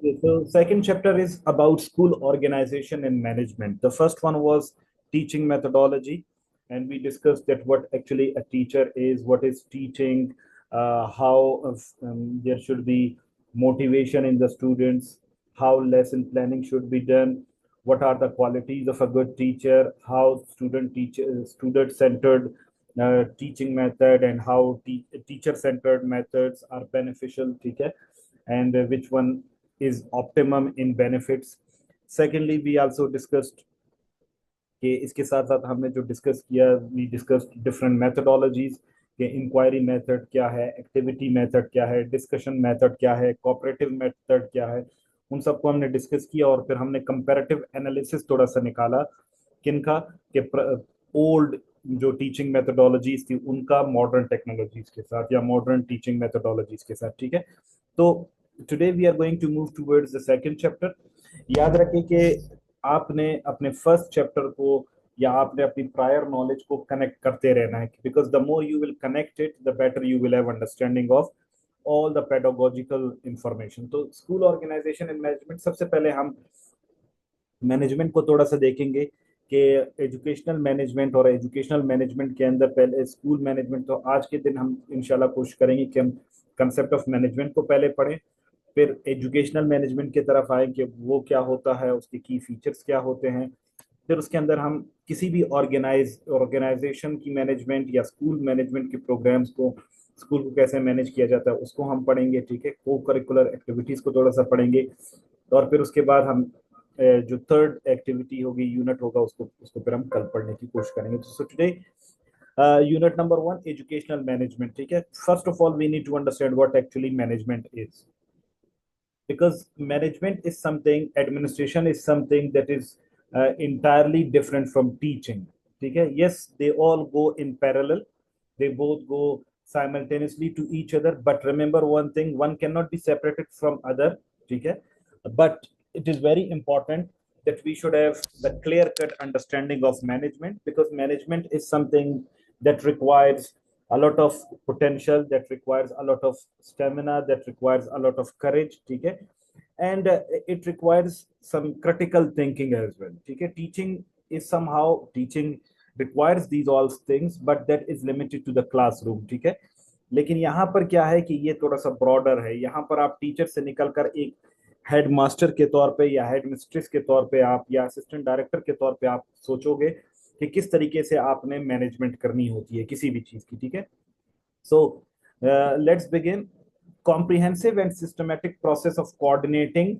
Okay, so second chapter is about school organization and management. The first one was teaching methodology, and we discussed that what actually a teacher is, what is teaching, how there should be motivation in the students, how lesson planning should be done, what are the qualities of a good teacher, how student centered teaching method, and how teacher centered methods are beneficial. Okay, and which one is optimum in benefits. Secondly, we also discussed कि इसके साथ साथ हमने जो discuss किया, we discuss different methodologies कि inquiry method क्या है, एक्टिविटी मेथड क्या है, डिस्कशन मेथड क्या है, कोऑपरेटिव मेथड क्या है, उन सबको हमने डिस्कस किया। और फिर हमने कंपैरेटिव एनालिसिस थोड़ा सा निकाला किनका, कि ओल्ड जो टीचिंग मेथडोलॉजीज थी उनका मॉडर्न टेक्नोलॉजीज के साथ या मॉडर्न टीचिंग मेथडोलॉजीज के साथ। ठीक है, तो today we are going to move towards the second chapter. याद रखें कि आपने अपने फर्स्ट चैप्टर को या आपने अपनी प्रायर नॉलेज को कनेक्ट करते रहना है, because the more you will connect it the better you will have understanding of all the pedagogical information. तो स्कूल ऑर्गेनाइजेशन एंड मैनेजमेंट, सबसे पहले हम मैनेजमेंट को थोड़ा सा देखेंगे कि एजुकेशनल मैनेजमेंट और एजुकेशनल मैनेजमेंट के अंदर पहले स्कूल मैनेजमेंट। तो आज के दिन हम इंशाल्लाह कोशिश करेंगे कि हम कंसेप्ट ऑफ मैनेजमेंट को पहले पढ़ें, फिर एजुकेशनल मैनेजमेंट की तरफ आए कि वो क्या होता है, उसके की फीचर्स क्या होते हैं, फिर उसके अंदर हम किसी भी ऑर्गेनाइजेशन की मैनेजमेंट या स्कूल मैनेजमेंट के प्रोग्राम्स को, स्कूल को कैसे मैनेज किया जाता है उसको हम पढ़ेंगे। ठीक है, को करिकुलर एक्टिविटीज को थोड़ा सा पढ़ेंगे, और फिर उसके बाद हम जो थर्ड एक्टिविटी होगी, यूनिट होगा, उसको उसको फिर हम कल पढ़ने की कोशिश करेंगे। तो so today unit number 1, educational management. ठीक है, first of all we need to understand what actually management is, because management is something, administration is something that is entirely different from teaching. Okay, yes, they all go in parallel, they both go simultaneously to each other, but remember one thing, one cannot be separated from other. Okay, but it is very important that we should have the clear cut understanding of management, because management is something that requires a lot of potential, that requires a lot of stamina, that requires a lot of courage. Okay, and it requires some critical thinking as well. Okay, teaching requires these all things, but that is limited to the classroom. ठीक है, लेकिन यहाँ पर क्या है कि ये थोड़ा सा ब्रॉडर है। यहाँ पर आप टीचर से निकलकर एक हेड मास्टर के तौर पे या हेड मिस्ट्रेस के तौर पे आप या असिस्टेंट डायरेक्टर के तौर पे आप सोचोगे कि किस तरीके से आपने मैनेजमेंट करनी होती है किसी भी चीज की। ठीक है, so let's begin. Comprehensive and systematic process of coordinating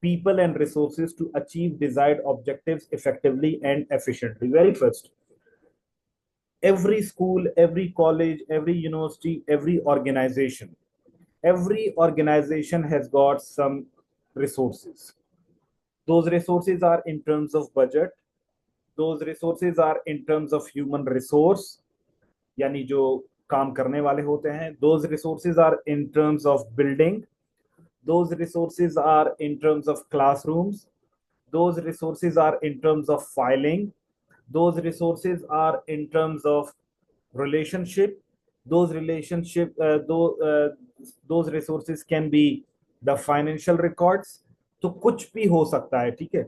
people and resources to achieve desired objectives effectively and efficiently. Very first, every school, every college, every university, every organization has got some resources. Those resources are in terms of budget, those resources are in terms of human resource, यानी जो काम करने वाले होते हैं, those resources are in terms of building, those resources are in terms of classrooms, those resources are in terms of filing, those resources are in terms of relationship, those resources can be the financial records। तो कुछ भी हो सकता है। ठीक है,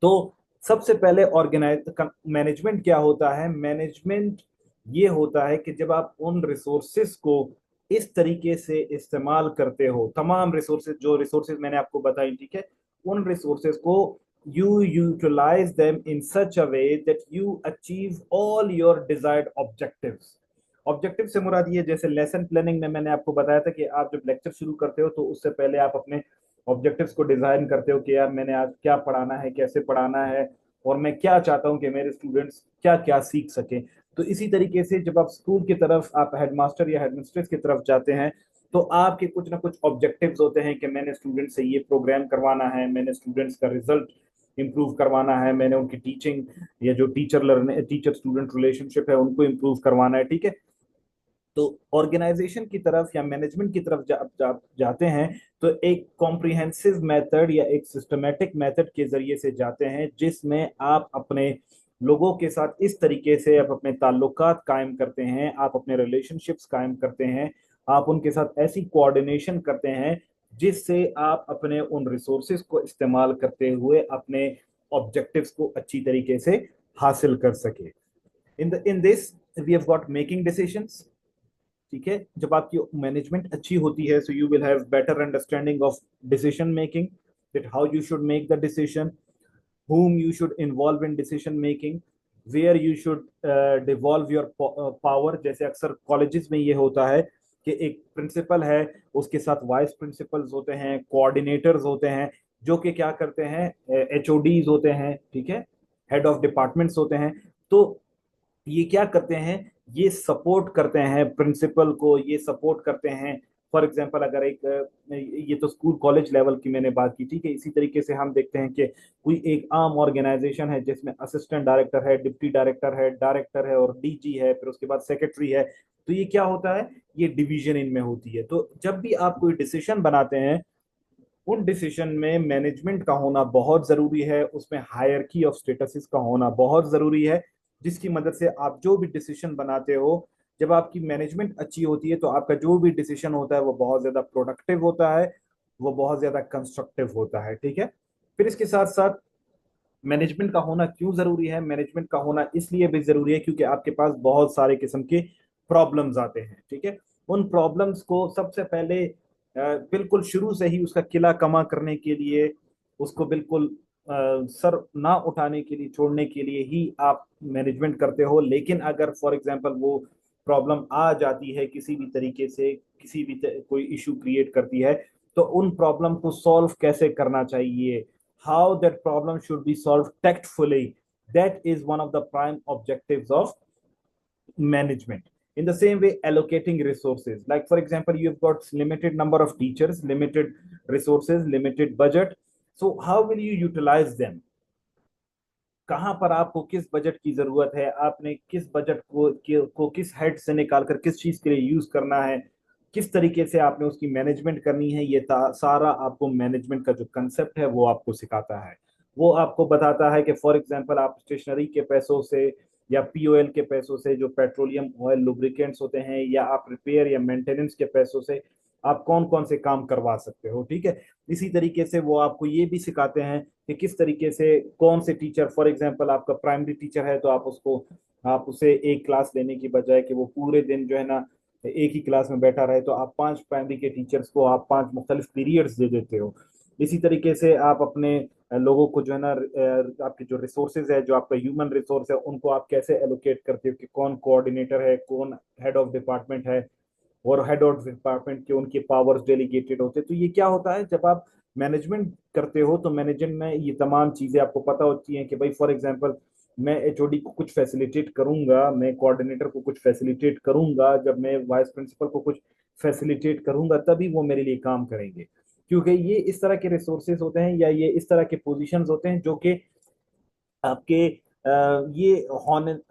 तो सबसे पहले ऑर्गेनाइज मैनेजमेंट क्या होता है? मैनेजमेंट ये होता है कि जब आप उन रिसोर्सेस को इस तरीके से इस्तेमाल करते हो, तमाम रिसोर्सेज, जो रिसोर्सेज मैंने आपको बताई, ठीक है, उन रिसोर्सेज को you utilise them in such a way that you achieve all your desired objectives. Objective से मुराद ये, जैसे लेसन प्लानिंग में मैंने आपको बताया था कि आप जब लेक्चर शुरू करते हो तो उससे पहले आप अपने ऑब्जेक्टिव्स को डिजाइन करते हो कि यार मैंने आज क्या पढ़ाना है, कैसे पढ़ाना है, और मैं क्या चाहता हूं कि मेरे स्टूडेंट्स क्या क्या सीख सके। तो इसी तरीके से जब आप स्कूल की तरफ, आप हेडमास्टर या हेडमिस्ट्रेस की तरफ जाते हैं, तो आपके कुछ ना कुछ ऑब्जेक्टिव्स होते हैं कि मैंने स्टूडेंट से ये प्रोग्राम करवाना है, मैंने स्टूडेंट्स का रिजल्ट इंप्रूव करवाना है, मैंने उनकी टीचिंग या जो टीचर स्टूडेंट रिलेशनशिप है उनको इंप्रूव करवाना है। ठीक है, तो ऑर्गेनाइजेशन की तरफ या मैनेजमेंट की तरफ जाते हैं तो एक कॉम्प्रिहेंसिव मेथड या एक सिस्टमेटिक मेथड के जरिए से जाते हैं, जिसमें आप अपने लोगों के साथ इस तरीके से आप अपने ताल्लुकात कायम करते हैं, आप अपने रिलेशनशिप्स कायम करते हैं, आप उनके साथ ऐसी कोऑर्डिनेशन करते हैं जिससे आप अपने उन रिसोर्सेज को इस्तेमाल करते हुए अपने ऑब्जेक्टिव्स को अच्छी तरीके से हासिल कर सके। In this we have got making decisions. ठीक है, जब आपकी मैनेजमेंट अच्छी होती है, so you will have better understanding of decision making, that how you should make the decision, whom you should involve in decision making, where you should devolve your power। जैसे अक्सर colleges में ये होता है कि एक प्रिंसिपल है, उसके साथ वाइस प्रिंसिपल्स होते हैं, कोऑर्डिनेटर्स होते हैं, जो कि क्या करते हैं, एचओडीज होते हैं, ठीक है, हेड ऑफ डिपार्टमेंट्स होते हैं। तो ये क्या करते हैं, ये सपोर्ट करते हैं प्रिंसिपल को, ये सपोर्ट करते हैं। फॉर एग्जांपल अगर एक ये तो स्कूल कॉलेज लेवल की मैंने बात की, ठीक है, इसी तरीके से हम देखते हैं कि कोई एक आम ऑर्गेनाइजेशन है जिसमें असिस्टेंट डायरेक्टर है, डिप्टी डायरेक्टर है और डीजी है, फिर उसके बाद सेक्रेटरी है। तो ये क्या होता है, ये डिवीजन इनमें होती है। तो जब भी आप कोई डिसीजन बनाते हैं, उन डिसीजन में मैनेजमेंट का होना बहुत जरूरी है, उसमें हायरकी ऑफ स्टेटसेस का होना बहुत जरूरी है, जिसकी मदद से आप जो भी डिसीजन बनाते हो, जब आपकी मैनेजमेंट अच्छी होती है तो आपका जो भी डिसीजन होता है वो बहुत ज्यादा प्रोडक्टिव होता है, वो बहुत ज्यादा कंस्ट्रक्टिव होता है। ठीक है, फिर इसके साथ साथ मैनेजमेंट का होना क्यों जरूरी है, मैनेजमेंट का होना इसलिए भी जरूरी है क्योंकि आपके पास बहुत सारे किस्म के प्रॉब्लम्स आते हैं। ठीक है, उन प्रॉब्लम्स को सबसे पहले बिल्कुल शुरू से ही उसका किला कमा करने के लिए, उसको बिल्कुल सर ना उठाने के लिए, छोड़ने के लिए ही आप मैनेजमेंट करते हो। लेकिन अगर फॉर एग्जांपल वो प्रॉब्लम आ जाती है किसी भी तरीके से, कोई इशू क्रिएट करती है, तो उन प्रॉब्लम को सॉल्व कैसे करना चाहिए, how that problem should be solved tactfully, that is one of the prime objectives of management. In the same way, allocating resources, like for example you've got limited number of teachers, limited resources, limited budget, so how will you utilize them? कहां पर आपको किस budget की जरूरत है, आपने किस budget को किस हेड से निकालकर किस चीज के लिए यूज करना है, किस तरीके से आपने उसकी मैनेजमेंट करनी है, ये सारा आपको मैनेजमेंट का जो कंसेप्ट है वो आपको सिखाता है। वो आपको बताता है कि फॉर एग्जांपल आप स्टेशनरी के पैसों से या पीओएल के पैसों से, जो पेट्रोलियम ऑयल लुब्रिकेंट्स होते हैं, या आप रिपेयर या मेंटेनेंस के पैसों से आप कौन कौन से काम करवा सकते हो। ठीक है, इसी तरीके से वो आपको ये भी सिखाते हैं कि किस तरीके से कौन से टीचर, फॉर एग्जांपल आपका प्राइमरी टीचर है तो आप उसे एक क्लास लेने की बजाय कि वो पूरे दिन जो है ना एक ही क्लास में बैठा रहे, तो आप 5 प्राइमरी के टीचर्स को आप 5 मुख्तलिफ पीरियड्स दे देते हो। इसी तरीके से आप अपने लोगों को जो है ना आपके जो रिसोर्सेज है, जो आपका ह्यूमन रिसोर्स है, उनको आप कैसे एलोकेट करते हो कि कौन कोऑर्डिनेटर है, कौन हेड ऑफ डिपार्टमेंट है, और हेड ऑफ डिपार्टमेंट के उनके पावर्स डेलीगेटेड होते हैं। तो ये क्या होता है, जब आप मैनेजमेंट करते हो तो मैनेजमेंट में ये तमाम चीजें आपको पता होती हैं कि भाई फॉर एग्जांपल मैं एचओडी को कुछ फैसिलिटेट करूंगा, मैं कोऑर्डिनेटर को कुछ फैसिलिटेट करूंगा, जब मैं वाइस प्रिंसिपल को कुछ फैसिलिटेट करूंगा तभी वो मेरे लिए काम करेंगे। क्योंकि ये इस तरह के रिसोर्सेज होते हैं या ये इस तरह के पोजीशंस होते हैं जो कि आपके ये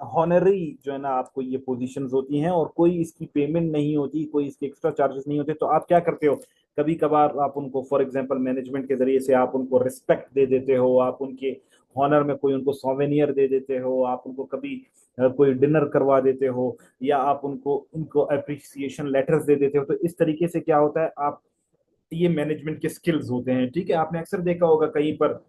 हॉनरी जो है ना, आपको ये पोजीशंस होती हैं और कोई इसकी पेमेंट नहीं होती, कोई इसके एक्स्ट्रा चार्जेस नहीं होते। तो आप क्या करते हो, कभी कभार आप उनको फॉर एग्जांपल मैनेजमेंट के जरिए से आप उनको रिस्पेक्ट दे देते हो, आप उनके हॉनर में कोई उनको सोवेनियर दे देते हो, आप उनको कभी कोई डिनर करवा देते हो, या आप उनको उनको अप्रिसिएशन लेटर्स दे देते हो। तो इस तरीके से क्या होता है, आप ये मैनेजमेंट के स्किल्स होते हैं। ठीक है, आपने अक्सर देखा होगा कहीं पर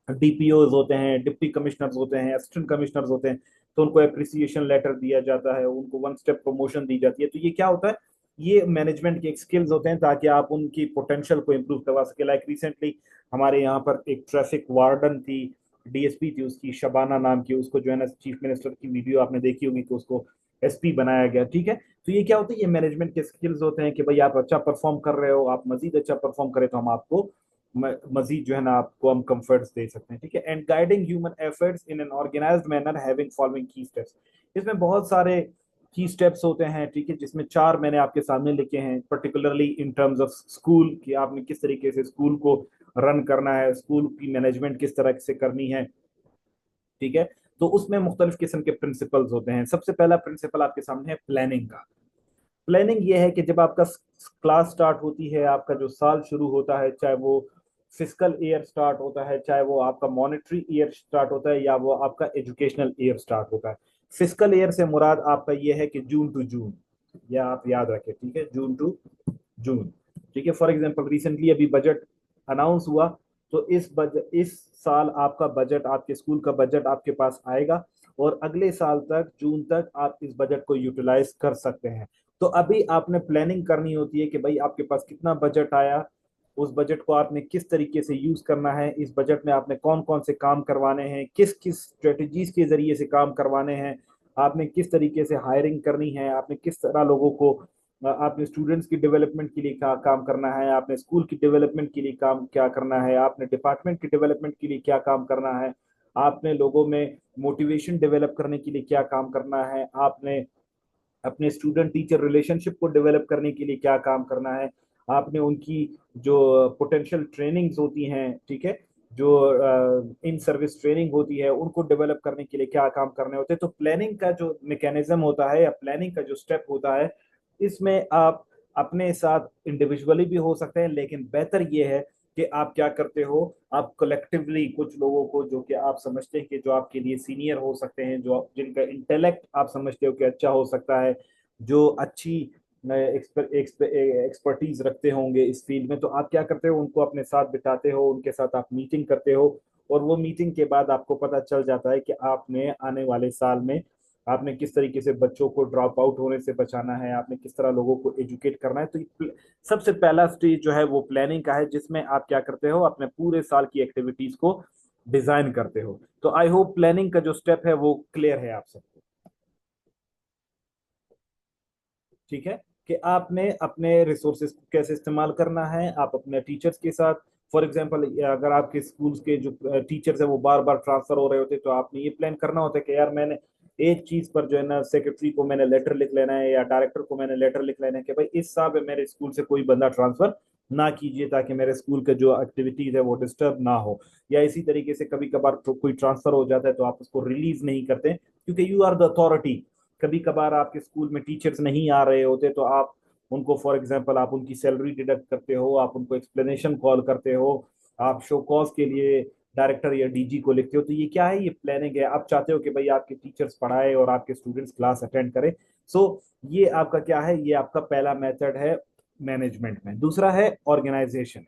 डीपीओज होते हैं, डिप्टी कमिश्नर्स होते हैं, असिस्टेंट कमिश्नर्स होते हैं, तो उनको अप्रिसिएशन लेटर दिया जाता है, उनको 1 स्टेप प्रमोशन दी जाती है। तो ये क्या होता है, ये मैनेजमेंट के स्किल्स होते हैं ताकि आप उनकी पोटेंशियल को इम्प्रूव करवा सके। लाइक रिसेंटली हमारे यहाँ पर एक ट्रैफिक वार्डन थी, डीएसपी थी उसकी, शबाना नाम की, उसको जो है ना चीफ मिनिस्टर की वीडियो आपने देखी होगी, तो उसको एसपी बनाया गया। ठीक है, तो ये क्या होता है, ये मैनेजमेंट के स्किल्स होते हैं कि भाई आप अच्छा परफॉर्म कर रहे हो, आप मजीद अच्छा परफॉर्म करें तो हम आपको मजीद जो है ना आपको हम कंफर्ट्स दे सकते हैं। ठीक है, and guiding human efforts in an organised manner having following key steps, इसमें बहुत सारे की स्टेप्स होते हैं। ठीक है, जिसमें 4 मैंने आपके सामने लिखे हैं, particularly in terms of school, कि आपने किस तरीके से स्कूल को रन करना है, स्कूल की मैनेजमेंट किस तरह से करनी है। ठीक है, तो उसमें मुख्तलिफ किस्म के प्रिंसिपल्स होते हैं। सबसे पहला प्रिंसिपल आपके सामने है प्लानिंग का। प्लानिंग ये है कि जब आपका क्लास स्टार्ट होती है, आपका जो साल शुरू होता है, चाहे वो फिजिकल ईयर स्टार्ट होता है, चाहे वो आपका मॉनेटरी ईयर स्टार्ट होता है, या वो आपका एजुकेशनल ईयर स्टार्ट होता है। फिजिकल ईयर से मुराद आपका ये है कि जून टू जून, या आप याद रखें, ठीक है, जून टू जून। ठीक है। फॉर एग्जांपल रिसेंटली अभी बजट अनाउंस हुआ, तो इस साल आपका बजट, आपके स्कूल का बजट आपके पास आएगा, और अगले साल तक, जून तक, आप इस बजट को यूटिलाइज कर सकते हैं। तो अभी आपने प्लानिंग करनी होती है कि भाई आपके पास कितना बजट आया, उस बजट को आपने किस तरीके से यूज करना है, इस बजट में आपने कौन कौन से काम करवाने हैं, किस किस स्ट्रेटजीज के जरिए से काम करवाने हैं, आपने किस तरीके से हायरिंग करनी है, आपने किस तरह लोगों को, आपने स्टूडेंट्स की डेवलपमेंट के लिए क्या काम करना है, आपने स्कूल की डेवलपमेंट के लिए काम क्या करना है, आपने डिपार्टमेंट की डेवलपमेंट के लिए क्या काम करना है, आपने लोगों में मोटिवेशन डेवलप करने के लिए क्या काम करना है, आपने अपने स्टूडेंट टीचर रिलेशनशिप को डेवलप करने के लिए क्या काम करना है, आपने उनकी जो पोटेंशियल ट्रेनिंग्स होती हैं, ठीक है, जो इन सर्विस ट्रेनिंग होती है, उनको डेवलप करने के लिए क्या काम करने होते हैं। तो प्लानिंग का जो मैकेनिज्म होता है, या प्लानिंग का जो स्टेप होता है, इसमें आप अपने साथ इंडिविजुअली भी हो सकते हैं, लेकिन बेहतर ये है कि आप क्या करते हो, आप कलेक्टिवली कुछ लोगों को, जो कि आप समझते हैं कि जो आपके लिए सीनियर हो सकते हैं, जो जिनका इंटेलेक्ट आप समझते हो कि अच्छा हो सकता है, जो अच्छी एक्सपर्टीज रखते होंगे इस फील्ड में, तो आप क्या करते हो, उनको अपने साथ बिठाते हो, उनके साथ आप मीटिंग करते हो, और वो मीटिंग के बाद आपको पता चल जाता है कि आपने आने वाले साल में आपने किस तरीके से बच्चों को ड्रॉप आउट होने से बचाना है, आपने किस तरह लोगों को एजुकेट करना है। तो सबसे पहला स्टेज जो है वो प्लानिंग का है, जिसमें आप क्या करते हो, अपने पूरे साल की एक्टिविटीज को डिजाइन करते हो। तो आई होप प्लानिंग का जो स्टेप है वो क्लियर है आप सबको। ठीक है, कि आपने अपने रिसोर्सेज को कैसे इस्तेमाल करना है, आप अपने टीचर्स के साथ, फॉर एग्जांपल अगर आपके स्कूल्स के जो टीचर्स है वो बार बार ट्रांसफर हो रहे होते, तो आपने ये प्लान करना होता है कि यार मैंने एक चीज पर जो है ना, सेक्रेटरी को मैंने लेटर लिख लेना है, या डायरेक्टर को मैंने लेटर लिख लेना है कि भाई इस साल में मेरे स्कूल से कोई बंदा ट्रांसफर ना कीजिए, ताकि मेरे स्कूल के जो एक्टिविटीज है वो डिस्टर्ब ना हो। या इसी तरीके से कभी कभार तो कोई ट्रांसफर हो जाता है, तो आप उसको रिलीज नहीं करते, क्योंकि यू आर द अथॉरिटी। कभी कभार आपके स्कूल में टीचर्स नहीं आ रहे होते, तो आप उनको, फॉर एग्जांपल, आप उनकी सैलरी डिडक्ट करते हो, आप उनको एक्सप्लेनेशन कॉल करते हो, आप शो कॉज के लिए डायरेक्टर या डीजी को लिखते हो। तो ये क्या है, ये प्लानिंग है। आप चाहते हो कि भाई आपके टीचर्स पढ़ाए और आपके स्टूडेंट्स क्लास अटेंड करें। सो ये आपका क्या है, ये आपका पहला मेथड है मैनेजमेंट में। दूसरा है ऑर्गेनाइजेशन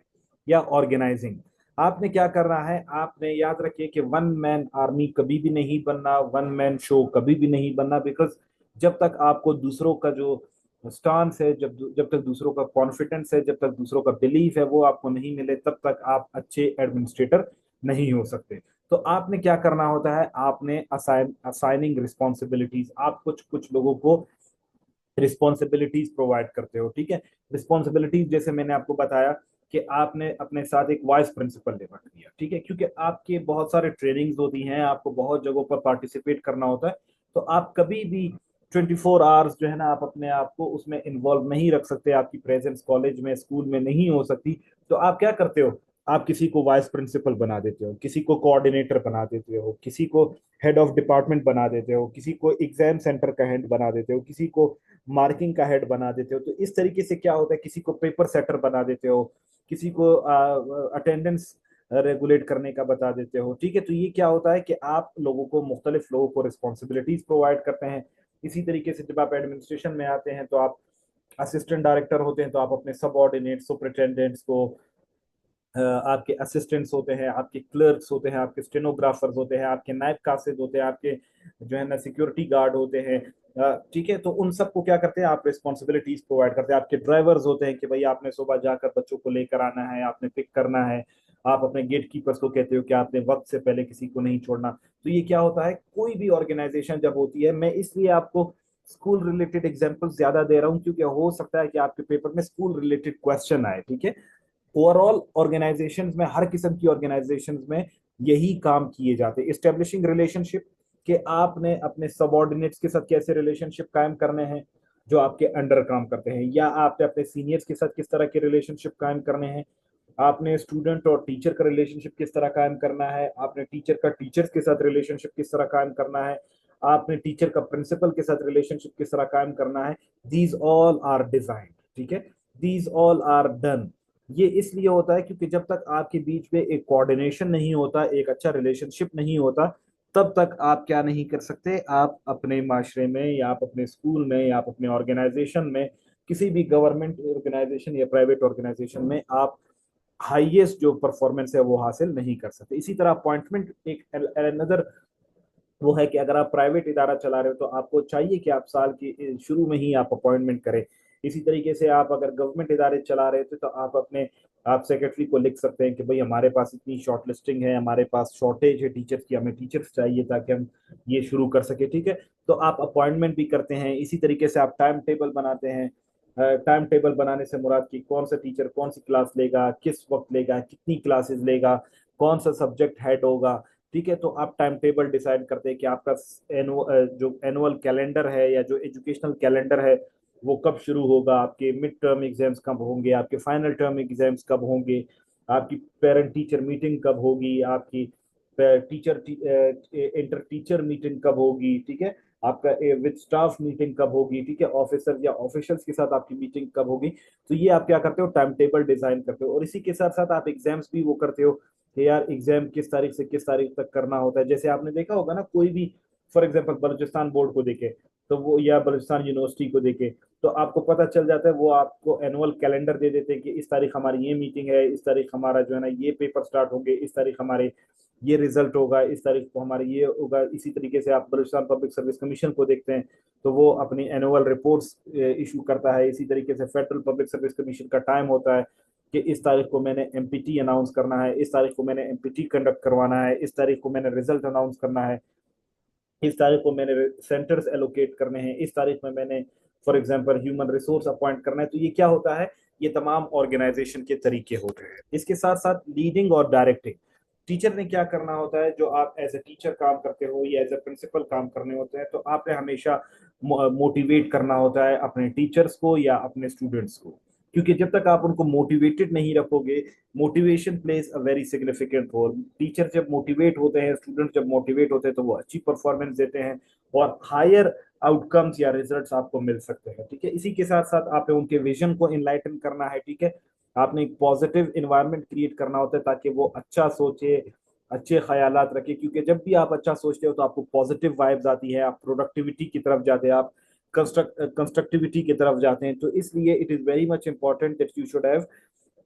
या ऑर्गेनाइजिंग। आपने क्या करना है, आपने याद रखिए कि वन मैन आर्मी कभी भी नहीं बनना, वन मैन शो कभी भी नहीं बनना, बिकॉज जब तक आपको दूसरों का जो स्टांस है, जब जब तक दूसरों का कॉन्फिडेंस है, जब तक दूसरों का बिलीफ है वो आपको नहीं मिले, तब तक आप अच्छे एडमिनिस्ट्रेटर नहीं हो सकते। तो आपने क्या करना होता है, आपने असाइनिंग रिस्पॉन्सिबिलिटीज, आप कुछ कुछ लोगों को रिस्पॉन्सिबिलिटीज प्रोवाइड करते हो। ठीक है, रिस्पॉन्सिबिलिटीज जैसे मैंने आपको बताया कि आपने अपने साथ एक वाइस प्रिंसिपल ले रख दिया, ठीक है, क्योंकि आपके बहुत सारे ट्रेनिंग्स होती हैं, आपको बहुत जगहों पर पार्टिसिपेट करना होता है। तो आप कभी भी 24 आवर्स जो है ना, आप अपने आप को उसमें इन्वॉल्व नहीं रख सकते, आपकी प्रेजेंस कॉलेज में, स्कूल में नहीं हो सकती। तो आप क्या करते हो, आप किसी को वाइस प्रिंसिपल बना देते हो, किसी को कोऑर्डिनेटर बना देते हो, किसी को हेड ऑफ डिपार्टमेंट बना देते हो, किसी को एग्जाम सेंटर का हेड बना देते हो, किसी को मार्किंग का हेड बना देते हो। तो इस तरीके से क्या होता है, किसी को पेपर सेटर बना देते हो, किसी को अटेंडेंस रेगुलेट करने का बता देते हो। ठीक है, तो ये क्या होता है कि आप लोगों को, मुख्तलिफ लोगों को रिस्पॉन्सिबिलिटीज प्रोवाइड करते हैं। इसी तरीके से जब आप एडमिनिस्ट्रेशन में आते हैं, तो आप असिस्टेंट डायरेक्टर होते हैं, तो आप अपने सबऑर्डिनेट सुपरिटेंडेंट्स को, आपके असिस्टेंट्स होते हैं, आपके क्लर्क्स होते हैं, आपके स्टेनोग्राफर्स होते हैं, आपके नायब कासिद होते हैं, आपके जो है ना सिक्योरिटी गार्ड होते हैं। ठीक है, तो उन सबको क्या करते हैं, आप रिस्पॉन्सिबिलिटीज प्रोवाइड करते हैं। आपके ड्राइवर्स होते हैं कि भाई आपने सुबह जाकर बच्चों को लेकर आना है, आपने पिक करना है। आप अपने गेट कीपर्स को कहते हो कि आपने वक्त से पहले किसी को नहीं छोड़ना। तो ये क्या होता है, कोई भी ऑर्गेनाइजेशन जब होती है, मैं इसलिए आपको स्कूल रिलेटेड एग्जाम्पल ज्यादा दे रहा हूँ, क्योंकि हो सकता है कि आपके पेपर में स्कूल रिलेटेड क्वेश्चन आए। ठीक है, ओवरऑल ऑर्गेनाइजेशंस में, हर किस्म की ऑर्गेनाइजेशंस में यही काम किए जाते हैं। एस्टेब्लिशिंग रिलेशनशिप, कि आपने अपने सबऑर्डिनेट्स के साथ कैसे रिलेशनशिप कायम करने हैं, जो आपके अंडर काम करते हैं, या आपने अपने सीनियर्स के साथ किस तरह के रिलेशनशिप कायम करने हैं, आपने स्टूडेंट और टीचर का रिलेशनशिप किस तरह कायम करना है, आपने टीचर का टीचर्स के साथ रिलेशनशिप किस तरह कायम करना है, आपने टीचर का प्रिंसिपल के साथ रिलेशनशिप किस तरह कायम करना है। दीज ऑल आर डिजाइन, ठीक है, दीज ऑल आर डन। ये इसलिए होता है क्योंकि जब तक आपके बीच में एक कोऑर्डिनेशन नहीं होता, एक अच्छा रिलेशनशिप नहीं होता, तब तक आप क्या नहीं कर सकते, आप अपने माशरे में, या आप अपने स्कूल में, या आप अपने ऑर्गेनाइजेशन में किसी भी गवर्नमेंट ऑर्गेनाइजेशन या प्राइवेट ऑर्गेनाइजेशन में आप हाईएस्ट जो परफॉर्मेंस है वो हासिल नहीं कर सकते। इसी तरह अपॉइंटमेंट एक अनदर वो है कि अगर आप प्राइवेट इदारा चला रहे हो तो आपको चाहिए कि आप साल की शुरू में ही आप अपॉइंटमेंट करें। इसी तरीके से आप अगर गवर्नमेंट इदारे चला रहे थे तो आप सेक्रेटरी को लिख सकते हैं कि भाई हमारे पास इतनी शॉर्ट लिस्टिंग है, हमारे पास शॉर्टेज है टीचर्स की, हमें टीचर्स चाहिए ताकि हम ये शुरू कर सके। ठीक है, तो आप अपॉइंटमेंट भी करते हैं। इसी तरीके से आप टाइम टेबल बनाते हैं। टाइम टेबल बनाने से मुराद की कौन सा टीचर कौन सी क्लास लेगा, किस वक्त लेगा, कितनी क्लासेस लेगा, कौन सा सब्जेक्ट हेड होगा। ठीक है, तो आप टाइम टेबल डिसाइड करते हैं कि आपका जो एनुअल कैलेंडर है या जो एजुकेशनल कैलेंडर है वो कब शुरू होगा, आपके मिड टर्म एग्जाम्स कब होंगे, आपके फाइनल टर्म एग्जाम्स कब होंगे, आपकी पेरेंट टीचर मीटिंग कब होगी, आपकी टीचर इंटर टीचर मीटिंग कब होगी। ठीक है, आपका विद स्टाफ मीटिंग कब होगी। ठीक है, ऑफिसर या ऑफिशियल्स के साथ आपकी मीटिंग कब होगी। तो ये आप क्या करते हो, टाइम टेबल डिजाइन करते हो। और इसी के साथ साथ आप एग्जाम्स भी वो करते हो कि यार एग्जाम किस तारीख से किस तारीख तक करना होता है। जैसे आपने देखा होगा ना, कोई भी फॉर एग्जांपल बलूचिस्तान बोर्ड को देखे तो वो, या बलूचिस्तान यूनिवर्सिटी को देखे तो आपको पता चल जाता है, वो आपको एनुअल कैलेंडर दे देते हैं कि इस तारीख हमारी ये मीटिंग है, इस तारीख हमारा जो है ना ये पेपर स्टार्ट होंगे, इस तारीख हमारे ये रिजल्ट होगा, इस तारीख को हमारे ये होगा। इसी तरीके से आप बलूचिस्तान पब्लिक सर्विस कमीशन को देखते हैं तो वो अपनी एनुअल रिपोर्ट्स इशू करता है। इसी तरीके से फेडरल पब्लिक सर्विस कमीशन का टाइम होता है कि इस तारीख को मैंने एमपीटी अनाउंस करना है, इस तारीख को मैंने एमपीटी कंडक्ट करवाना है, इस तारीख को मैंने रिजल्ट अनाउंस करना है, इस तारीख को मैंने सेंटर्स एलोकेट करने हैं, इस तारीख में मैंने for example human resource appoint करना है। तो ये क्या होता है, ये तमाम ऑर्गेनाइजेशन के तरीके होते हैं। इसके साथ साथ लीडिंग और डायरेक्टिंग, टीचर ने क्या करना होता है, जो आप एज ए टीचर काम करते हो या एज ए प्रिंसिपल काम करने होते हैं तो आपने हमेशा मोटिवेट करना होता है अपने टीचर्स को या अपने स्टूडेंट्स को। क्योंकि जब तक आप उनको मोटिवेटेड नहीं रखोगे, motivation plays a very significant role. Teacher जब मोटिवेट होते हैं, स्टूडेंट जब मोटिवेट होते हैं तो वो अच्छी परफॉर्मेंस देते हैं और हायर आउटकम्स या रिजल्ट्स आपको मिल सकते हैं। ठीक है, इसी के साथ साथ आपने उनके विजन को इनलाइटन करना है। ठीक है, आपने एक पॉजिटिव इन्वायरमेंट क्रिएट करना होता है ताकि वो अच्छा सोचे, अच्छे ख्यालात रखे। क्योंकि जब भी आप अच्छा सोचते हो तो आपको पॉजिटिव वाइब्स आती है, आप प्रोडक्टिविटी की तरफ जाते हैं, आप कंस्ट्रक्टिविटी की तरफ जाते हैं। तो इसलिए it is very much important that you should have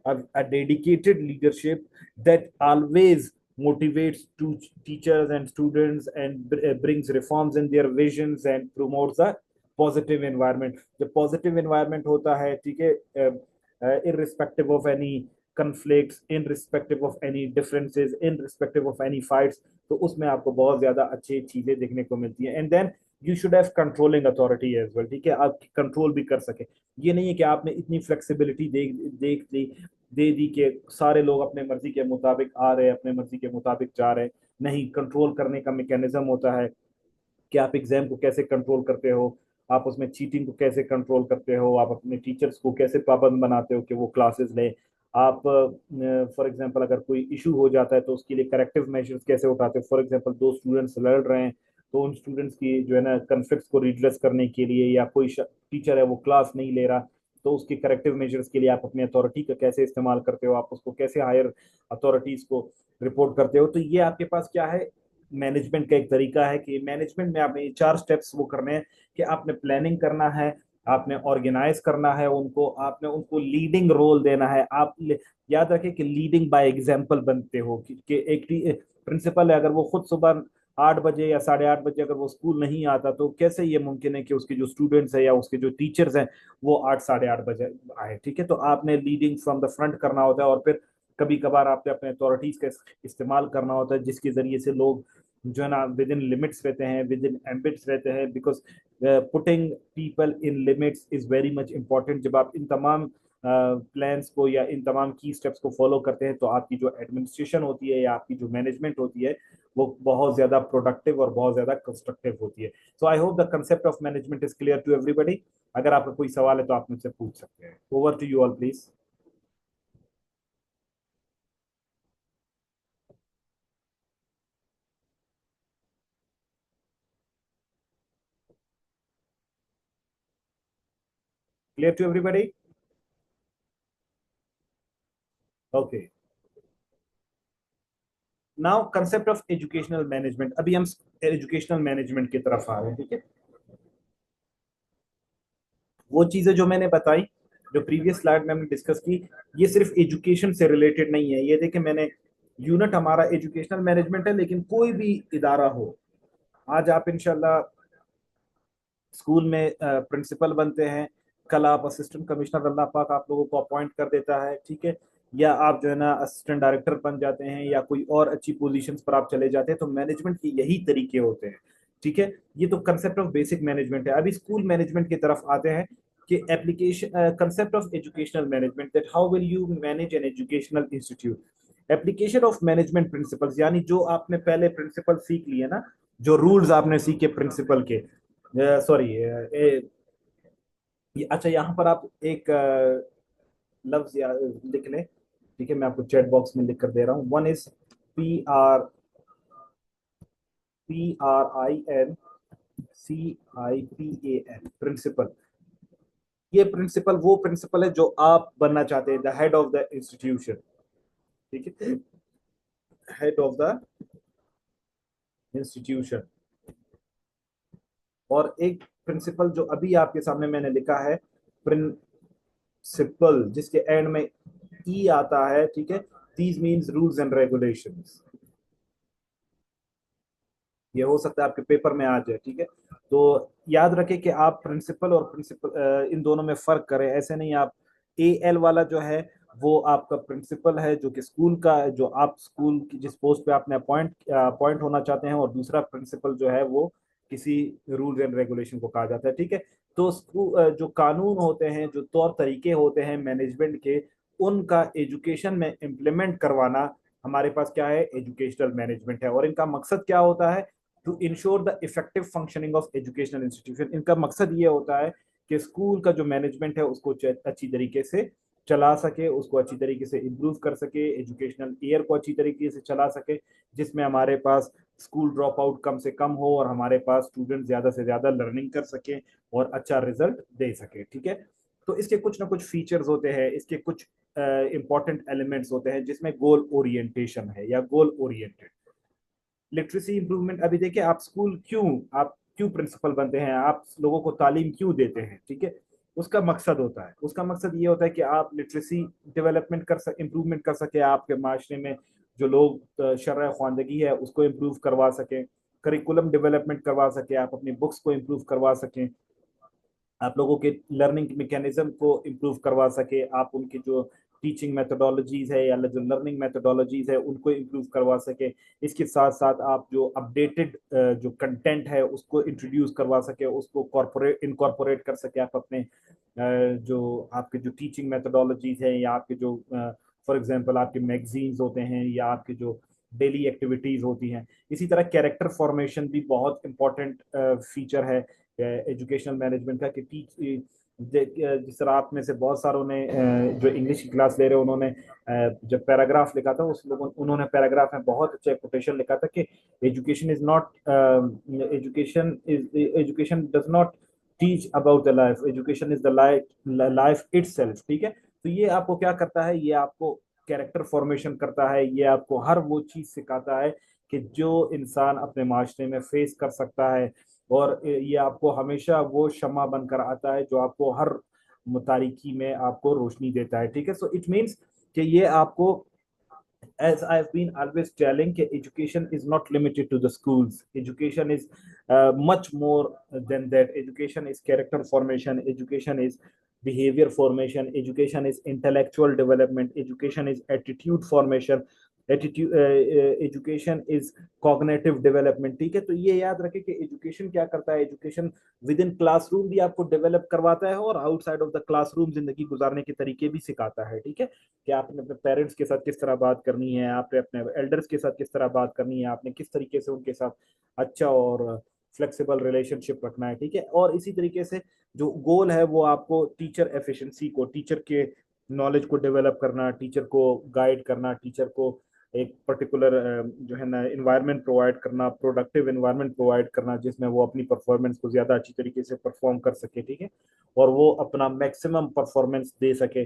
a dedicated leadership that always motivates to teachers and students and brings reforms in their visions and promotes a positive environment। जब positive environment होता है, ठीक है, irrespective of any conflicts, irrespective of any differences, irrespective of any fights, तो उसमें आपको बहुत ज्यादा अच्छी चीजें देखने को मिलती है। And then you should have controlling authority as well. ठीक है, आप कंट्रोल भी कर सके। ये नहीं है कि आपने इतनी फ्लेक्सिबिलिटी देख दी दे दी कि सारे लोग अपने मर्जी के मुताबिक आ रहे हैं, अपने मर्जी के मुताबिक जा रहे हैं। नहीं, कंट्रोल करने का मैकेनिज्म होता है कि आप एग्जाम को कैसे कंट्रोल करते हो, आप उसमें चीटिंग को कैसे कंट्रोल करते हो, आप अपने टीचर्स को कैसे पाबंद बनाते हो कि वो क्लासेस लें। आप फॉर एग्जांपल अगर कोई इशू हो जाता है तो उसके लिए करेक्टिव मेजर्स कैसे उठाते हो। फॉर एग्जांपल दो स्टूडेंट्स लड़ रहे हैं तो उन स्टूडेंट्स की जो है ना कन्फ्लिक्ट्स को रिड्रेस करने के लिए, या कोई टीचर है वो क्लास नहीं ले रहा तो उसके करेक्टिव मेजर्स के लिए आप अपनी अथॉरिटी का कैसे इस्तेमाल करते हो, आप उसको कैसे हायर अथॉरिटीज को रिपोर्ट करते हो। तो ये आपके पास क्या है, मैनेजमेंट का एक तरीका है कि मैनेजमेंट में आपने चार स्टेप्स वो करने हैं कि आपने प्लानिंग करना है, आपने ऑर्गेनाइज करना है उनको, आपने उनको लीडिंग रोल देना है। याद रखें कि लीडिंग बाय एग्जाम्पल बनते हो कि एक प्रिंसिपल है, अगर वो खुद सुबह 8 बजे या 8:30 बजे अगर वो स्कूल नहीं आता तो कैसे ये मुमकिन है कि उसके जो स्टूडेंट्स हैं या उसके जो टीचर्स हैं वो 8 साढ़े 8 बजे आए। ठीक है, तो आपने लीडिंग फ्रॉम द फ्रंट करना होता है और फिर कभी कभार आपने अपने अथॉरिटीज का इस्तेमाल करना होता है जिसके जरिए से लोग जो है ना विद इन लिमिट्स रहते हैं, विद इन एम्बिट्स रहते हैं। Because putting people in limits is very much important. जब आप इन तमाम प्लान्स को या इन तमाम की स्टेप्स को फॉलो करते हैं तो आपकी जो एडमिनिस्ट्रेशन होती है या आपकी जो मैनेजमेंट होती है वो बहुत ज्यादा प्रोडक्टिव और बहुत ज्यादा कंस्ट्रक्टिव होती है। So I hope the concept of management is clear to everybody. अगर आपका कोई सवाल है तो आप मुझसे पूछ सकते हैं। Over to you all please. Clear to everybody? Okay, now concept of educational management. अभी हम एजुकेशनल मैनेजमेंट की तरफ आ रहे हैं। ठीक है, वो चीजें जो मैंने बताई, जो प्रीवियस स्लाइड में हमने डिस्कस की, ये सिर्फ एजुकेशन से रिलेटेड नहीं है। ये देखें, मैंने यूनिट हमारा एजुकेशनल मैनेजमेंट है, लेकिन कोई भी इदारा हो, आज आप इंशाल्लाह स्कूल में प्रिंसिपल बनते हैं, कल आप असिस्टेंट कमिश्नर, अल्लाह पाक आप लोगों को अपॉइंट कर देता है, ठीक है, या आप जो है ना असिस्टेंट डायरेक्टर बन जाते हैं, या कोई और अच्छी पोजीशंस पर आप चले जाते हैं, तो मैनेजमेंट के यही तरीके होते हैं, ठीक है। ये तो कंसेप्ट ऑफ बेसिक मैनेजमेंट है। अभी स्कूल मैनेजमेंट की तरफ आते हैं कि application concept of educational management, that how will you manage an educational institute. Application of management principles, यानी जो आपने पहले प्रिंसिपल सीख लिए ना, जो रूल्स आपने सीखे प्रिंसिपल के, सॉरी, अच्छा, यहाँ पर आप एक लफ्ज लिख लें, ठीक है, मैं आपको चैट बॉक्स में लिख कर दे रहा हूँ। One is PRINCIPAN, principal. ये प्रिंसिपल वो प्रिंसिपल है जो आप बनना चाहते हैं, the head of the institution, ठीक है, हेड ऑफ द इंस्टीट्यूशन। और एक प्रिंसिपल जो अभी आपके सामने मैंने लिखा है, प्रिंसिपल, जिसके एंड में ई आता है, ठीक है, these means rules and regulations. ये हो सकता है आपके पेपर में आ जाए, ठीक है। तो याद रखें कि आप प्रिंसिपल और प्रिंसिपल, इन दोनों में फर्क करें। ऐसे नहीं, आप AL वाला जो है वो आपका प्रिंसिपल है, जो कि स्कूल का, जो आप स्कूल की जिस पोस्ट पे आपने अपॉइंट होना चाहते हैं, और दूसरा प्रिंसिपल जो है वो किसी रूल्स एंड रेगुलेशन को कहा जाता है, ठीक है। तो स्कूल जो कानून होते हैं, जो तौर तरीके होते हैं मैनेजमेंट के, उनका एजुकेशन में इम्प्लीमेंट करवाना हमारे पास क्या है, एजुकेशनल मैनेजमेंट है। और इनका मकसद क्या होता है, to ensure the effective functioning of educational institution. इनका मकसद ये होता है कि स्कूल का जो मैनेजमेंट है उसको अच्छी तरीके से चला सके, उसको अच्छी तरीके से इम्प्रूव कर सके, एजुकेशनल ईयर को अच्छी तरीके से चला सके, जिसमें हमारे पास स्कूल ड्रॉप आउट कम से कम हो, और हमारे पास स्टूडेंट ज्यादा से ज्यादा लर्निंग कर सके और अच्छा रिजल्ट दे सके, ठीक है। तो इसके कुछ ना कुछ फीचर्स होते हैं, इसके कुछ इंपॉर्टेंट एलिमेंट्स होते हैं, जिसमें गोल ओरिएंटेशन है या गोल ओरिएंटेड लिटरेसी इंप्रूवमेंट। अभी देखिए, आप क्यों प्रिंसिपल बनते हैं, आप लोगों को तालीम क्यों देते हैं, ठीक है। उसका मकसद होता है, उसका मकसद ये होता है कि आप लिटरेसी डेवलपमेंट कर सके, इम्प्रूवमेंट कर सके, आपके माशरे में जो लोग शर्अ ख्वानदगी है उसको इम्प्रूव करवा सकें, करिकुलम डेवलपमेंट करवा सके, आप अपनी बुक्स को इम्प्रूव करवा सकें, आप लोगों के लर्निंग मैकेनिज्म को इम्प्रूव करवा सके, आप उनकी जो टीचिंग मेथोडोलॉजीज है या जो लर्निंग मेथोडोलॉजीज है उनको इम्प्रूव करवा सके। इसके साथ साथ आप जो अपडेटेड जो कंटेंट है उसको इंट्रोड्यूस करवा सके, उसको कॉर्पोरेट इनकॉर्पोरेट कर सके आप अपने जो आपके जो टीचिंग मेथोडोलॉजीज है, या आपके जो फॉर एग्जांपल आपके मैगजीन्स होते हैं, या आपके जो डेली एक्टिविटीज होती हैं। इसी तरह कैरेक्टर फॉर्मेशन भी बहुत इंपॉर्टेंट फीचर है एजुकेशनल मैनेजमेंट का, कि जिस तरह आप में से बहुत सारों ने जो इंग्लिश की क्लास ले रहे हैं, उन्होंने जब पैराग्राफ लिखा था, उन्होंने पैराग्राफ में बहुत अच्छा कोटेशन लिखा था कि education does not teach about the life, education is the life itself, ठीक है। तो ये आपको क्या करता है, ये आपको कैरेक्टर फॉर्मेशन करता है, ये आपको हर वो चीज सिखाता है कि जो इंसान अपने माशरे में फेस कर सकता है, और ये आपको हमेशा वो शमा बनकर आता है जो आपको हर तारीकी में आपको रोशनी देता है, ठीक है। सो इट मीन्स कि ये आपको, as I've been always telling, education is not limited to the schools. Education is much more than that. Education is character formation. Education is behavior formation. Education is intellectual development. Education is attitude formation. Education is cognitive development, ठीक है। तो ये याद रखें कि education क्या करता है, एजुकेशन विद इन क्लासरूम भी आपको डेवलप करवाता है, और आउटसाइड ऑफ द क्लासरूम जिंदगी गुजारने के तरीके भी सिखाता है, ठीक है। कि आपने अपने पेरेंट्स के साथ किस तरह बात करनी है, आपने अपने एल्डर्स के साथ किस तरह बात करनी है, आपने किस तरीके से उनके साथ अच्छा और फ्लेक्सिबल रिलेशनशिप रखना है, ठीक है। और इसी तरीके से जो गोल है वो आपको टीचर एफिशिएंसी को, टीचर के नॉलेज को डेवलप करना, टीचर को गाइड करना, टीचर को एक पर्टिकुलर जो है ना इन्वायरमेंट प्रोवाइड करना, प्रोडक्टिव इन्वायरमेंट प्रोवाइड करना, जिसमें वो अपनी परफॉर्मेंस को ज्यादा अच्छी तरीके से परफॉर्म कर सके, ठीक है, और वो अपना मैक्सिमम परफॉर्मेंस दे सके।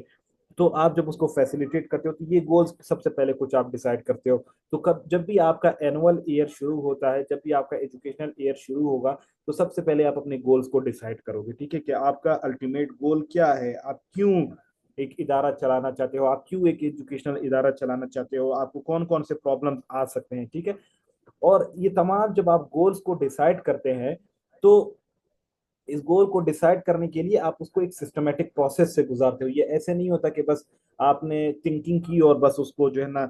तो आप जब उसको फैसिलिटेट करते हो तो ये गोल्स सबसे पहले कुछ आप डिसाइड करते हो। तो कब जब भी आपका एनुअल ईयर शुरू होता है, जब भी आपका एजुकेशनल ईयर शुरू होगा, तो सबसे पहले आप अपने गोल्स को डिसाइड करोगे, ठीक है, कि आपका अल्टीमेट गोल क्या है, आप क्यों एक इदारा चलाना चाहते हो, आप क्यों एक एजुकेशनल इदारा चलाना चाहते हो, आपको कौन कौन से प्रॉब्लम्स आ सकते हैं, ठीक है। और ये तमाम जब आप गोल्स को डिसाइड करते हैं, तो इस गोल को डिसाइड करने के लिए आप उसको एक सिस्टमेटिक प्रोसेस से गुजारते हो। ये ऐसे नहीं होता कि बस आपने थिंकिंग की और बस उसको जो है ना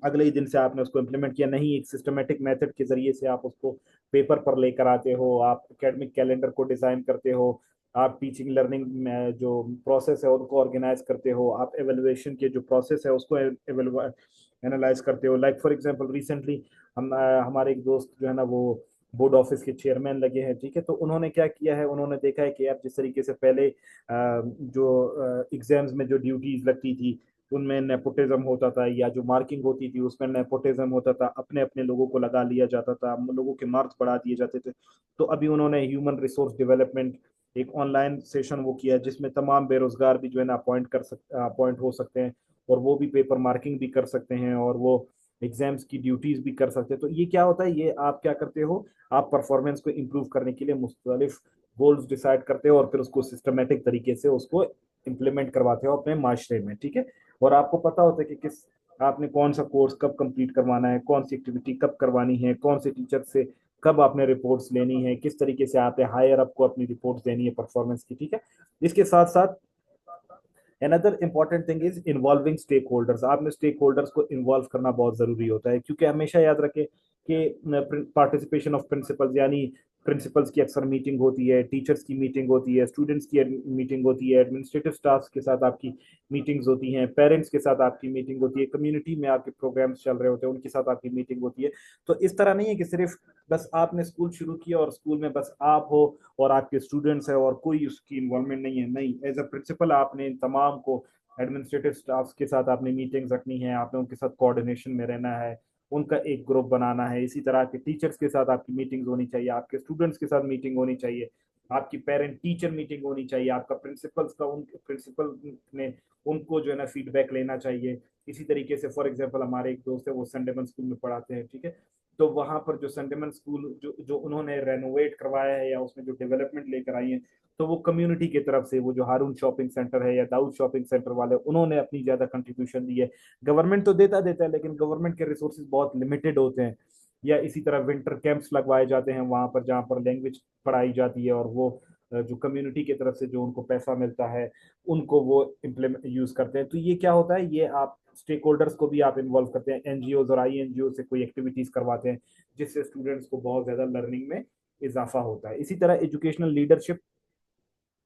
अगले ही दिन से आपने उसको इम्प्लीमेंट किया, नहीं, एक सिस्टमेटिक मेथड के जरिए से आप उसको पेपर पर लेकर आते हो, आप एकेडमिक कैलेंडर को डिजाइन करते हो, आप टीचिंग लर्निंग में जो प्रोसेस है उनको ऑर्गेनाइज करते हो, आप एवेलुएशन के जो प्रोसेस है उसको एनालाइज करते हो। लाइक फॉर एग्जांपल रिसेंटली हमारे एक दोस्त जो है ना वो बोर्ड ऑफिस के चेयरमैन लगे हैं, ठीक है। तो उन्होंने क्या किया है, उन्होंने देखा है कि यार जिस तरीके से पहले जो एग्जाम्स में जो ड्यूटीज लगती थी उनमें नेपोटिज्म होता था, या जो मार्किंग होती थी उसमें नेपोटिज्म होता था, अपने अपने लोगों को लगा लिया जाता था, लोगों के मार्क्स बढ़ा दिए जाते थे। तो अभी उन्होंने ह्यूमन रिसोर्स डेवलपमेंट एक ऑनलाइन सेशन वो किया, जिसमें तमाम बेरोजगार भी जो है ना अपॉइंट हो सकते हैं, और वो भी पेपर मार्किंग भी कर सकते हैं, और वो एग्जाम्स की ड्यूटीज भी कर सकते हैं। तो ये क्या होता है, ये आप क्या करते हो, आप परफॉर्मेंस को इम्प्रूव करने के लिए मुख्तलिफ गोल्स डिसाइड करते हो और फिर उसको सिस्टमेटिक तरीके से उसको इम्प्लीमेंट करवाते हो अपने माशरे में, ठीक है। और आपको पता होता है कि किस आपने कौन सा कोर्स कब कंप्लीट करवाना है, कौन सी एक्टिविटी कब करवानी है, कौन से टीचर से कब आपने रिपोर्ट्स लेनी है, किस तरीके से आप हायर अप को अपनी रिपोर्ट्स देनी है परफॉर्मेंस की, ठीक है। इसके साथ साथ another important thing is involving stakeholders. आपने स्टेक होल्डर्स को इन्वॉल्व करना बहुत जरूरी होता है, क्योंकि हमेशा याद रखें कि पार्टिसिपेशन ऑफ प्रिंसिपल्स, यानी प्रिंसिपल्स की अक्सर मीटिंग होती है, टीचर्स की मीटिंग होती है, स्टूडेंट्स की मीटिंग होती है, एडमिनिस्ट्रेटिव स्टाफ के साथ आपकी मीटिंग्स होती हैं, पेरेंट्स के साथ आपकी मीटिंग होती है, कम्युनिटी में आपके प्रोग्राम्स चल रहे होते हैं उनके साथ आपकी मीटिंग होती है। तो इस तरह नहीं है कि सिर्फ बस आपने स्कूल शुरू किया और स्कूल में बस आप हो और आपके स्टूडेंट्स है और कोई उसकी इन्वॉल्वमेंट नहीं है। नहीं, एज अ प्रिंसिपल आपने इन तमाम को एडमिनिस्ट्रेटिव स्टाफ के साथ आपने मीटिंग्स रखनी है, आपने उनके साथ कोऑर्डिनेशन में रहना है, उनका एक ग्रुप बनाना है। इसी तरह के टीचर्स के साथ आपकी मीटिंग्स होनी चाहिए, आपके स्टूडेंट्स के साथ मीटिंग होनी चाहिए, आपकी पेरेंट टीचर मीटिंग होनी चाहिए, आपका प्रिंसिपल्स का उन प्रिंसिपल ने उनको जो है ना फीडबैक लेना चाहिए। इसी तरीके से फॉर एग्जांपल हमारे एक दोस्त है, वो संडेमन स्कूल में पढ़ाते हैं, ठीक है। तो वहां पर जो संडेमन स्कूल जो जो उन्होंने रेनोवेट करवाया है या उसमें जो डेवलपमेंट लेकर आई है, तो वो कम्युनिटी की तरफ से, वो जो हारून शॉपिंग सेंटर है या दाऊद शॉपिंग सेंटर वाले, उन्होंने अपनी ज्यादा कंट्रीब्यूशन दी है। गवर्नमेंट तो देता है, लेकिन गवर्नमेंट के रिसोर्सेज बहुत लिमिटेड होते हैं। या इसी तरह विंटर कैंप्स लगवाए जाते हैं वहां पर, जहाँ पर लैंग्वेज पढ़ाई जाती है, और वो जो कम्युनिटी की तरफ से जो उनको पैसा मिलता है उनको वो इम्प्लीमेंट यूज करते हैं। तो ये क्या होता है, ये आप स्टेक होल्डर्स को भी आप इन्वॉल्व करते हैं, एनजीओ और आई एनजीओ से कोई एक्टिविटीज करवाते हैं, जिससे स्टूडेंट्स को बहुत ज्यादा लर्निंग में इजाफा होता है। इसी तरह एजुकेशनल लीडरशिप,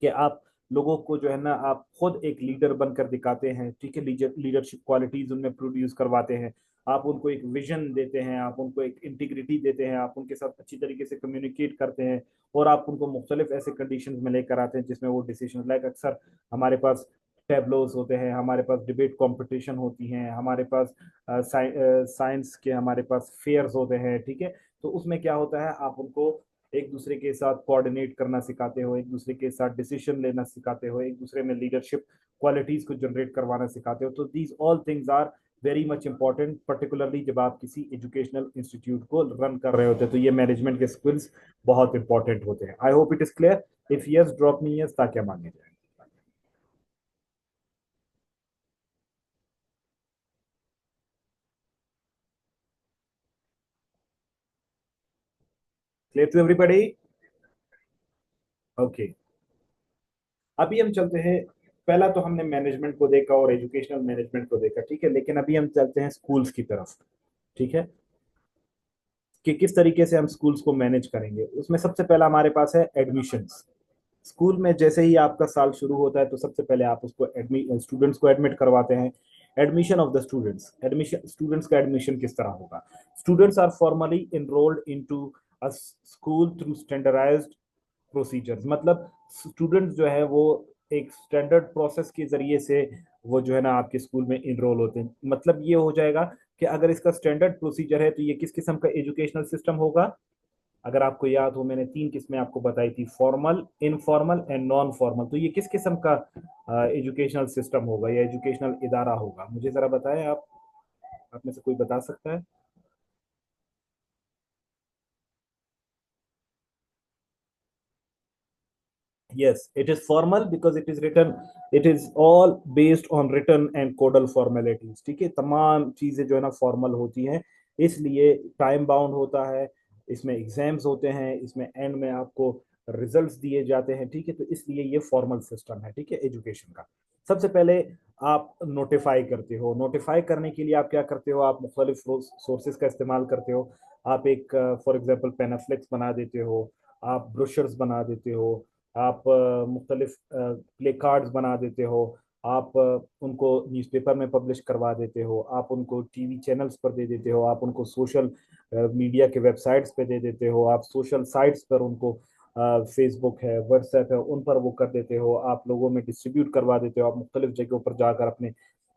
कि आप लोगों को जो है ना आप खुद एक लीडर बनकर दिखाते हैं, ठीक है, लीडरशिप क्वालिटीज उनमें प्रोड्यूस करवाते हैं, आप उनको एक विजन देते हैं, आप उनको एक इंटीग्रिटी देते हैं, आप उनके साथ अच्छी तरीके से कम्युनिकेट करते हैं, और आप उनको मुख्तलिफ ऐसे कंडीशन में लेकर आते हैं जिसमें वो डिसीजन, लाइक अक्सर हमारे पास टेबलोज होते हैं, हमारे पास डिबेट कंपटीशन होती हैं, हमारे पास साइंस के हमारे पास फेयर्स होते हैं, ठीक है। तो उसमें क्या होता है, आप उनको एक दूसरे के साथ कोऑर्डिनेट करना सिखाते हो, एक दूसरे के साथ डिसीजन लेना सिखाते हो, एक दूसरे में लीडरशिप क्वालिटीज को जनरेट करवाना सिखाते हो। तो these all things are very much important, particularly जब आप किसी एजुकेशनल इंस्टीट्यूट को रन कर रहे होते हैं, तो ये मैनेजमेंट के स्किल्स बहुत इंपॉर्टेंट होते हैं। I hope it is clear. If yes drop me yes, ताकि हम आगे जाए। Clear to everybody? ओके, अभी हम चलते हैं। पहला तो हमने मैनेजमेंट को देखा और एजुकेशनल मैनेजमेंट को देखा, ठीक है, लेकिन अभी हम चलते हैं स्कूल्स की तरफ, ठीक है, कि किस तरीके से हम स्कूल्स को मैनेज करेंगे। उसमें सबसे पहला हमारे पास है एडमिशंस। स्कूल में जैसे ही आपका साल शुरू होता है, तो सबसे पहले आप उसको स्टूडेंट्स को एडमिट करवाते हैं। Admission of the students, admission students का एडमिशन किस तरह होगा। Students are formally enrolled into a school through standardised procedures. मतलब स्टूडेंट्स जो है वो एक स्टैंडर्ड प्रोसेस के जरिए से वो जो है ना आपके स्कूल में इनरोल होते हैं। मतलब ये हो जाएगा कि अगर इसका स्टैंडर्ड प्रोसीजर है, तो ये किस किस्म का एजुकेशनल सिस्टम होगा, अगर आपको याद हो, मैंने 3 किस्में आपको बताई थी, formal, informal and non formal. तो ये किस किस्म का एजुकेशनल सिस्टम होगा या एजुकेशनल इदारा होगा, मुझे जरा बताएं आप में से कोई बता सकता है? Yes, it is formal because it is written, it is all based on written and codal formalities। ठीक है, तमाम चीजें जो है ना फॉर्मल होती हैं, इसलिए टाइम बाउंड होता है, इसमें एग्जाम्स होते हैं, इसमें एंड में आपको रिजल्ट्स दिए जाते हैं। ठीक है, तो इसलिए ये फॉर्मल सिस्टम है, ठीक है, एजुकेशन का। सबसे पहले आप नोटिफाई करते हो। नोटिफाई करने के लिए आप क्या करते हो, आप मुख्तलिफ सोर्सेज का इस्तेमाल करते हो। आप एक फॉर एग्जांपल पेनाफ्लेक्स बना देते हो, आप ब्रोशर्स बना देते हो, आप मुख्तलिफ प्ले कार्ड्स बना देते हो, आप उनको न्यूज़पेपर में पब्लिश करवा देते हो, आप उनको टीवी चैनल्स पर दे देते हो, आप उनको सोशल मीडिया के वेबसाइट्स पे दे देते हो, आप सोशल साइट्स पर उनको, फेसबुक है, व्हाट्सएप है, उन पर वो कर देते हो, आप लोगों में डिस्ट्रीब्यूट करवा देते हो, आप मुख्तलिफ जगहों पर जाकर अपने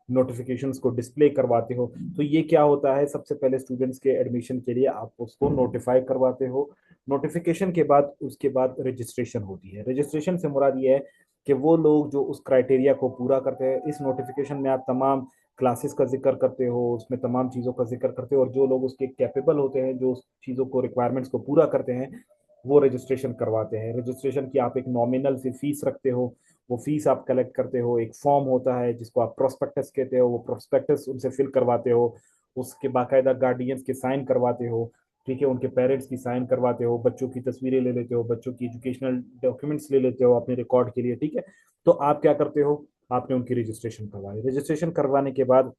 नोटिफिकेशंस को डिस्प्ले करवाते हो। तो ये क्या होता है, सबसे पहले स्टूडेंट्स के एडमिशन के लिए आप उसको नोटिफाई करवाते हो। नोटिफिकेशन के बाद उसके बाद रजिस्ट्रेशन होती है। रजिस्ट्रेशन से मुराद ये है कि वो लोग जो उस क्राइटेरिया को पूरा करते हैं, इस नोटिफिकेशन में आप तमाम क्लासेस का जिक्र करते हो, उसमें तमाम चीज़ों का जिक्र करते हो, और जो लोग उसके कैपेबल होते हैं, जो उस चीज़ों को, रिक्वायरमेंट्स को पूरा करते हैं, वो रजिस्ट्रेशन करवाते हैं। रजिस्ट्रेशन की आप एक नॉमिनल सी फीस रखते हो, वो फीस आप कलेक्ट करते हो। एक फॉर्म होता है जिसको आप प्रोस्पेक्टस कहते हो, वो प्रोस्पेक्टस उनसे फिल करवाते हो, उसके बाकायदा गार्डियंस के साइन करवाते हो, ठीक है, उनके पेरेंट्स की साइन करवाते हो, बच्चों की तस्वीरें ले लेते हो, बच्चों की एजुकेशनल डॉक्यूमेंट्स ले लेते हो अपने रिकॉर्ड के लिए। ठीक है, तो आप क्या करते हो, आपने उनकी रजिस्ट्रेशन करवाई। रजिस्ट्रेशन करवाने के बाद,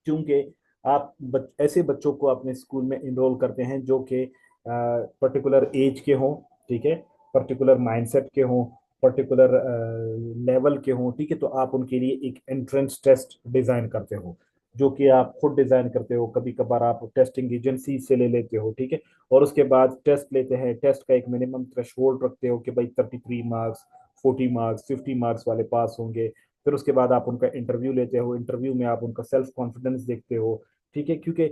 क्योंकि आप ऐसे बच्चों को अपने स्कूल में इनरोल करते हैं जो कि पर्टिकुलर एज के हों, ठीक है, पर्टिकुलर माइंडसेट के हों, पर्टिकुलर लेवल के हों, ठीक है, तो आप उनके लिए एक एंट्रेंस टेस्ट डिजाइन करते हो, जो कि आप खुद डिजाइन करते हो, कभी कभार आप टेस्टिंग एजेंसी से ले लेते हो। ठीक है, और उसके बाद टेस्ट लेते हैं। टेस्ट का एक मिनिमम थ्रेशोल्ड रखते हो कि भाई 33 मार्क्स, 40 मार्क्स, 50 मार्क्स वाले पास होंगे। फिर उसके बाद आप उनका इंटरव्यू लेते हो। इंटरव्यू में आप उनका सेल्फ कॉन्फिडेंस देखते हो। ठीक है, क्योंकि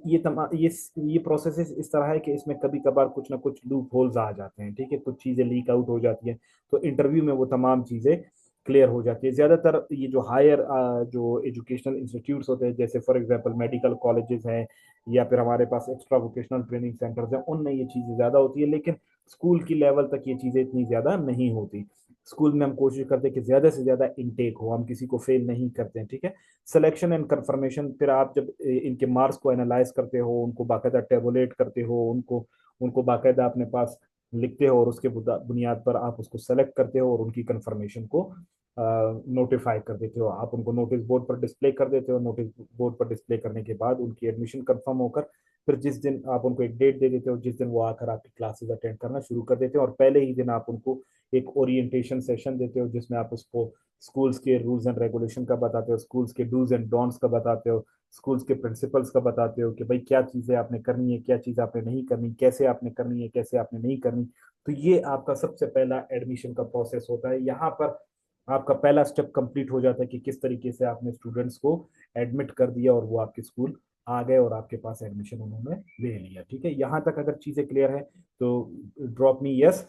ये प्रोसेस इस तरह है कि इसमें कभी कभार कुछ ना कुछ लूप होल्स आ जाते हैं, ठीक है, कुछ चीजें लीक आउट हो जाती हैं। तो इंटरव्यू में वो तमाम चीजें क्लियर हो जाती है। ज्यादातर ये जो हायर जो एजुकेशनल इंस्टीट्यूट्स होते हैं, जैसे फॉर एग्जांपल मेडिकल कॉलेजेस हैं, या फिर हमारे पास एक्स्ट्रा वोकेशनल ट्रेनिंग सेंटर्स हैं, उनमें ये चीजें ज्यादा होती है, लेकिन स्कूल की लेवल तक ये चीजें इतनी ज्यादा नहीं होती। स्कूल में हम कोशिश करते हैं कि ज्यादा से ज्यादा इनटेक हो, हम किसी को फेल नहीं करते हैं। ठीक है, सिलेक्शन एंड कंफर्मेशन, फिर आप जब इनके मार्क्स को एनालाइज करते हो, उनको बाकायदा टेबुलेट करते हो, उनको उनको बाकायदा अपने पास लिखते हो, और उसके बुनियाद पर आप उसको सेलेक्ट करते हो और उनकी कंफर्मेशन को नोटिफाई कर देते हो। आप उनको नोटिस बोर्ड पर डिस्प्ले कर देते हो। नोटिस बोर्ड पर डिस्प्ले करने के बाद उनकी एडमिशन कंफर्म होकर, फिर जिस दिन आप उनको एक डेट दे देते हो, जिस दिन वो आकर आपकी क्लासेस अटेंड करना शुरू कर देते हो, और पहले ही दिन आप उनको एक ओरिएंटेशन सेशन देते हो, जिसमें आप उसको स्कूल्स के रूल्स एंड रेगुलेशन का बताते हो, स्कूल्स के डूज एंड डोंट्स का बताते हो, स्कूल्स के प्रिंसिपल्स का बताते हो कि भाई क्या चीज़ें आपने करनी है, क्या चीज़ आपने नहीं करनी, कैसे आपने करनी है, कैसे आपने नहीं करनी। तो ये आपका सबसे पहला एडमिशन का प्रोसेस होता है। यहाँ पर आपका पहला स्टेप कंप्लीट हो जाता है कि किस तरीके से आपने स्टूडेंट्स को एडमिट कर दिया और वो आपके स्कूल आ गए और आपके पास एडमिशन उन्होंने ले लिया। ठीक है, यहाँ तक अगर चीज़ें क्लियर है तो ड्रॉप मी यस।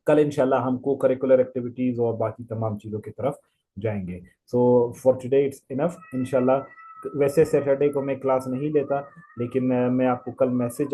कल इंशाल्लाह हम को करिकुलर एक्टिविटीज और बाकी तमाम चीज़ों की तरफ जाएंगे। So for today it's enough इंशाल्लाह। वैसे सैटरडे को मैं क्लास नहीं लेता, लेकिन मैं आपको कल मैसेज